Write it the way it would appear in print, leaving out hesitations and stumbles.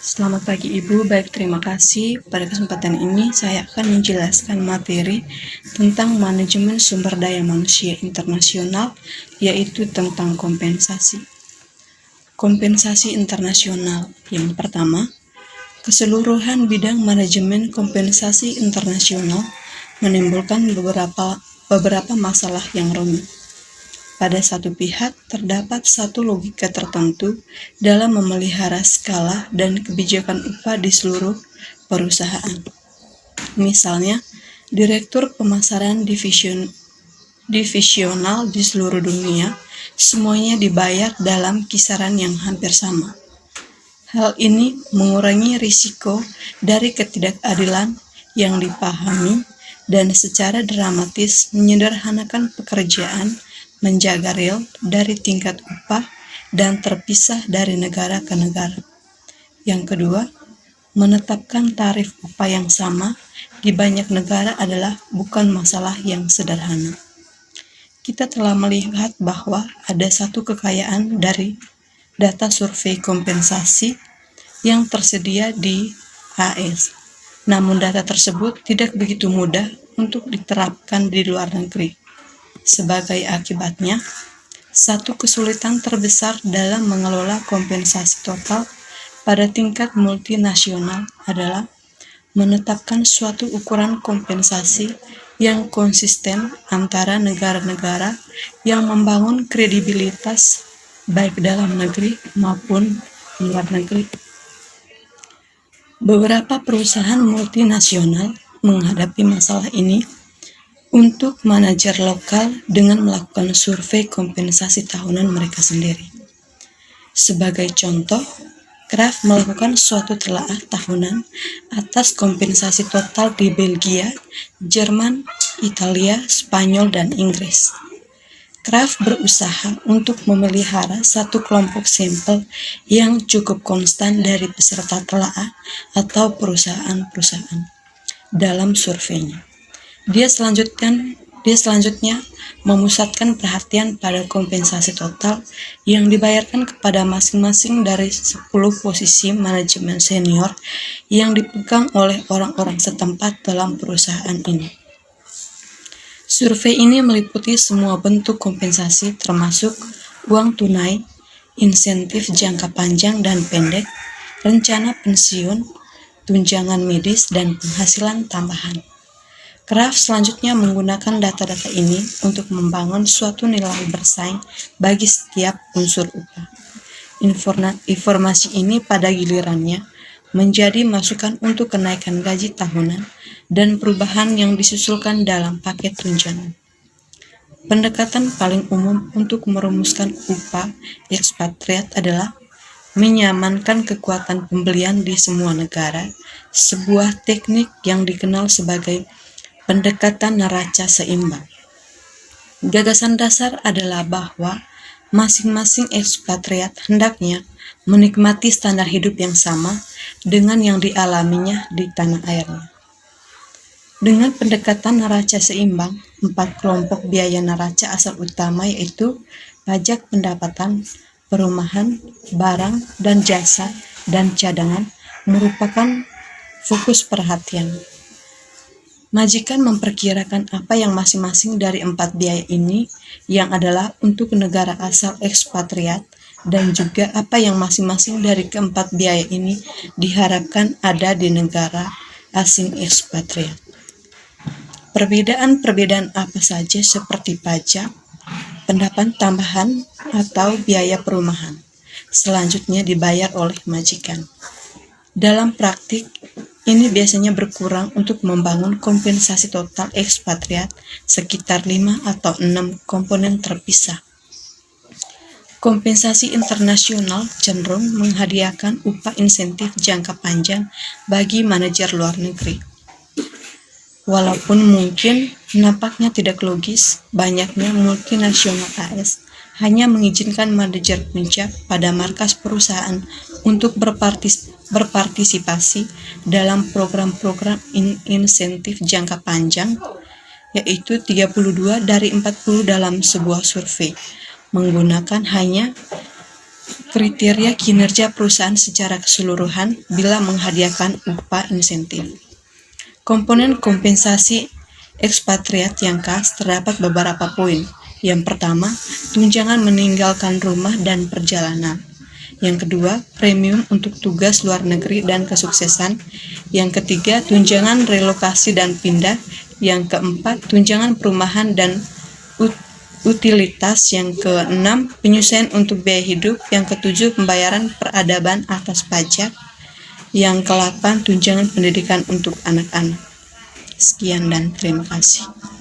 Selamat pagi Ibu, baik terima kasih. Pada kesempatan ini saya akan menjelaskan materi tentang manajemen sumber daya manusia internasional, yaitu tentang kompensasi. Kompensasi internasional. Yang pertama, keseluruhan bidang manajemen kompensasi internasional menimbulkan beberapa masalah yang rumit. Pada satu pihak, terdapat satu logika tertentu dalam memelihara skala dan kebijakan upah di seluruh perusahaan. Misalnya, direktur pemasaran divisional di seluruh dunia, semuanya dibayar dalam kisaran yang hampir sama. Hal ini mengurangi risiko dari ketidakadilan yang dipahami dan secara dramatis menyederhanakan pekerjaan, menjaga real dari tingkat upah dan terpisah dari negara ke negara. Yang kedua, menetapkan tarif upah yang sama di banyak negara adalah bukan masalah yang sederhana. Kita telah melihat bahwa ada satu kekayaan dari data survei kompensasi yang tersedia di AS. Namun data tersebut tidak begitu mudah untuk diterapkan di luar negeri. Sebagai akibatnya, satu kesulitan terbesar dalam mengelola kompensasi total pada tingkat multinasional adalah menetapkan suatu ukuran kompensasi yang konsisten antara negara-negara yang membangun kredibilitas baik dalam negeri maupun luar negeri. Beberapa perusahaan multinasional menghadapi masalah ini untuk manajer lokal dengan melakukan survei kompensasi tahunan mereka sendiri. Sebagai contoh, Kraft melakukan suatu telaah tahunan atas kompensasi total di Belgia, Jerman, Italia, Spanyol, dan Inggris. Kraft berusaha untuk memelihara satu kelompok sampel yang cukup konstan dari peserta telaah atau perusahaan-perusahaan dalam surveinya. Dia selanjutnya memusatkan perhatian pada kompensasi total yang dibayarkan kepada masing-masing dari 10 posisi manajemen senior yang dipegang oleh orang-orang setempat dalam perusahaan ini. Survei ini meliputi semua bentuk kompensasi termasuk uang tunai, insentif jangka panjang dan pendek, rencana pensiun, tunjangan medis, dan penghasilan tambahan. Kraft selanjutnya menggunakan data-data ini untuk membangun suatu nilai bersaing bagi setiap unsur upah. Informasi ini pada gilirannya menjadi masukan untuk kenaikan gaji tahunan dan perubahan yang disusulkan dalam paket tunjangan. Pendekatan paling umum untuk merumuskan upah ekspatriat adalah menyamankan kekuatan pembelian di semua negara, sebuah teknik yang dikenal sebagai pendekatan neraca seimbang. Gagasan dasar adalah bahwa masing-masing ekspatriat hendaknya menikmati standar hidup yang sama dengan yang dialaminya di tanah airnya. Dengan pendekatan neraca seimbang, 4 kelompok biaya neraca asal utama yaitu pajak pendapatan, perumahan, barang dan jasa, dan cadangan merupakan fokus perhatian. Majikan memperkirakan apa yang masing-masing dari 4 biaya ini yang adalah untuk negara asal ekspatriat dan juga apa yang masing-masing dari keempat biaya ini diharapkan ada di negara asing ekspatriat. Perbedaan apa saja seperti pajak, pendapatan tambahan, atau biaya perumahan selanjutnya dibayar oleh majikan. Dalam praktik, ini biasanya berkurang untuk membangun kompensasi total ekspatriat sekitar 5 atau 6 komponen terpisah. Kompensasi internasional cenderung menghadiahkan upah insentif jangka panjang bagi manajer luar negeri. Walaupun mungkin nampaknya tidak logis, banyaknya multinasional AS hanya mengizinkan manajer puncak pada markas perusahaan untuk berpartisipasi dalam program-program insentif jangka panjang, yaitu 32 dari 40 dalam sebuah survei, menggunakan hanya kriteria kinerja perusahaan secara keseluruhan bila menghadiahkan upah insentif. Komponen kompensasi ekspatriat yang khas terdapat beberapa poin. Yang pertama, tunjangan meninggalkan rumah dan perjalanan. Yang kedua, premium untuk tugas luar negeri dan kesuksesan. Yang ketiga, tunjangan relokasi dan pindah. Yang keempat, tunjangan perumahan dan utilitas. Yang keenam, penyesuaian untuk biaya hidup. Yang ketujuh, pembayaran peradaban atas pajak. Yang ke-8, tunjangan pendidikan untuk anak-anak. Sekian dan terima kasih.